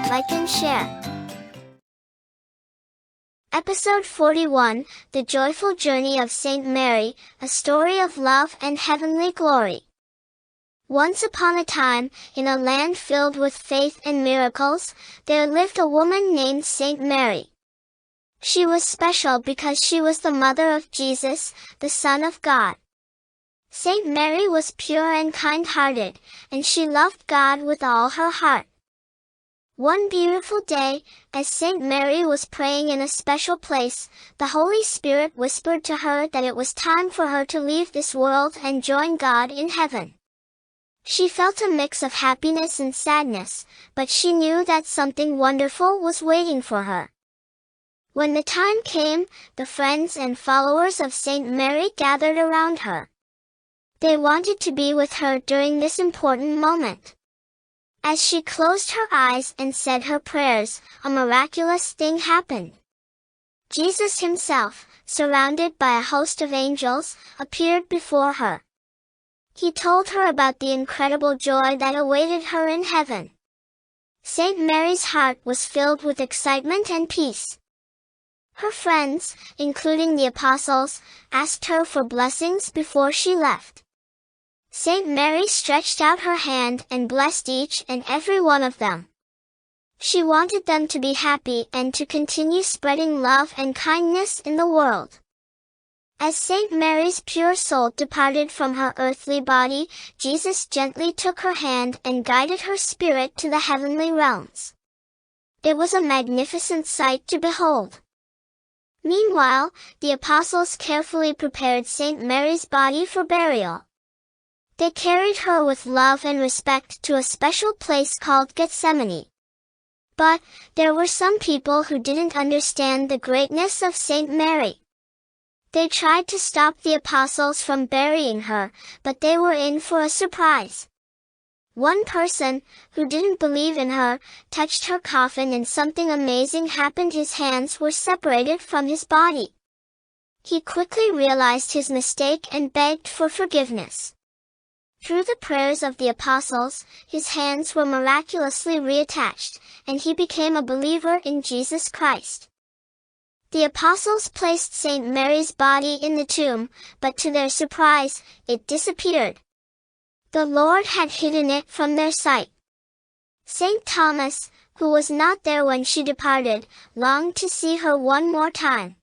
like and share. Episode 41, The Joyful Journey of Saint Mary, a story of love and heavenly glory. Once upon a time, in a land filled with faith and miracles, there lived a woman named Saint Mary. She was special because she was the mother of Jesus, the Son of God. Saint Mary was pure and kind-hearted, and she loved God with all her heart. One beautiful day, as Saint Mary was praying in a special place, the Holy Spirit whispered to her that it was time for her to leave this world and join God in heaven. She felt a mix of happiness and sadness, but she knew that something wonderful was waiting for her. When the time came, the friends and followers of Saint Mary gathered around her. They wanted to be with her during this important moment. As she closed her eyes and said her prayers, a miraculous thing happened. Jesus himself, surrounded by a host of angels, appeared before her. He told her about the incredible joy that awaited her in heaven. Saint Mary's heart was filled with excitement and peace. Her friends, including the apostles, asked her for blessings before she left. Saint Mary stretched out her hand and blessed each and every one of them. She wanted them to be happy and to continue spreading love and kindness in the world. As Saint Mary's pure soul departed from her earthly body, Jesus gently took her hand and guided her spirit to the heavenly realms. It was a magnificent sight to behold. Meanwhile, the apostles carefully prepared Saint Mary's body for burial. They carried her with love and respect to a special place called Gethsemane. But, there were some people who didn't understand the greatness of Saint Mary. They tried to stop the apostles from burying her, but they were in for a surprise. One person, who didn't believe in her, touched her coffin and something amazing happened. His hands were separated from his body. He quickly realized his mistake and begged for forgiveness. Through the prayers of the apostles, his hands were miraculously reattached, and he became a believer in Jesus Christ. The apostles placed Saint Mary's body in the tomb, but to their surprise, it disappeared. The Lord had hidden it from their sight. Saint Thomas, who was not there when she departed, longed to see her one more time.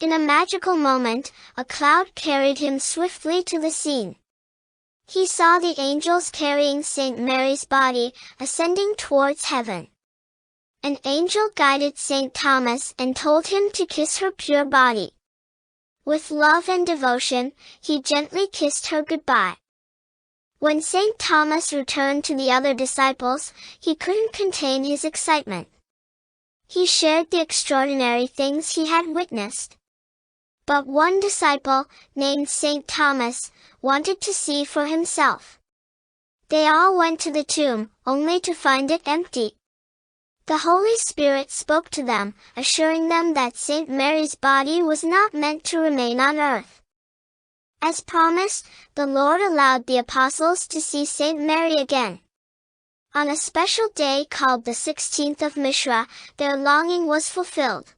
In a magical moment, a cloud carried him swiftly to the scene. He saw the angels carrying Saint Mary's body, ascending towards heaven. An angel guided Saint Thomas and told him to kiss her pure body. With love and devotion, he gently kissed her goodbye. When Saint Thomas returned to the other disciples, he couldn't contain his excitement. He shared the extraordinary things he had witnessed. But one disciple, named Saint Thomas, wanted to see for himself. They all went to the tomb, only to find it empty. The Holy Spirit spoke to them, assuring them that Saint Mary's body was not meant to remain on earth. As promised, the Lord allowed the apostles to see Saint Mary again. On a special day called the 16th of Mishra, their longing was fulfilled.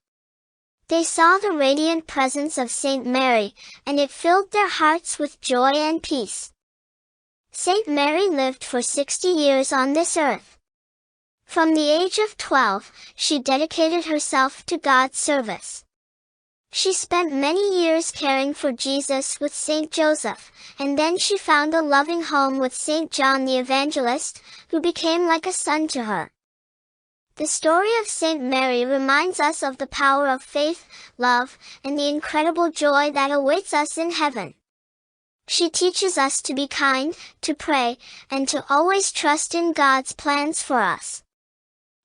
They saw the radiant presence of Saint Mary, and it filled their hearts with joy and peace. Saint Mary lived for 60 years on this earth. From the age of 12, she dedicated herself to God's service. She spent many years caring for Jesus with Saint Joseph, and then she found a loving home with Saint John the Evangelist, who became like a son to her. The story of Saint Mary reminds us of the power of faith, love, and the incredible joy that awaits us in heaven. She teaches us to be kind, to pray, and to always trust in God's plans for us.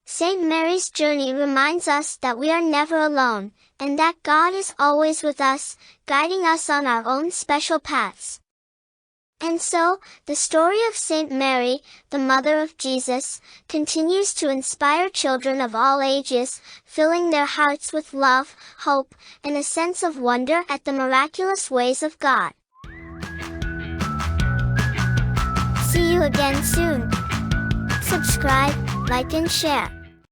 Saint Mary's journey reminds us that we are never alone, and that God is always with us, guiding us on our own special paths. And so, the story of Saint Mary, the mother of Jesus, continues to inspire children of all ages, filling their hearts with love, hope, and a sense of wonder at the miraculous ways of God. See you again soon. Subscribe, like and share.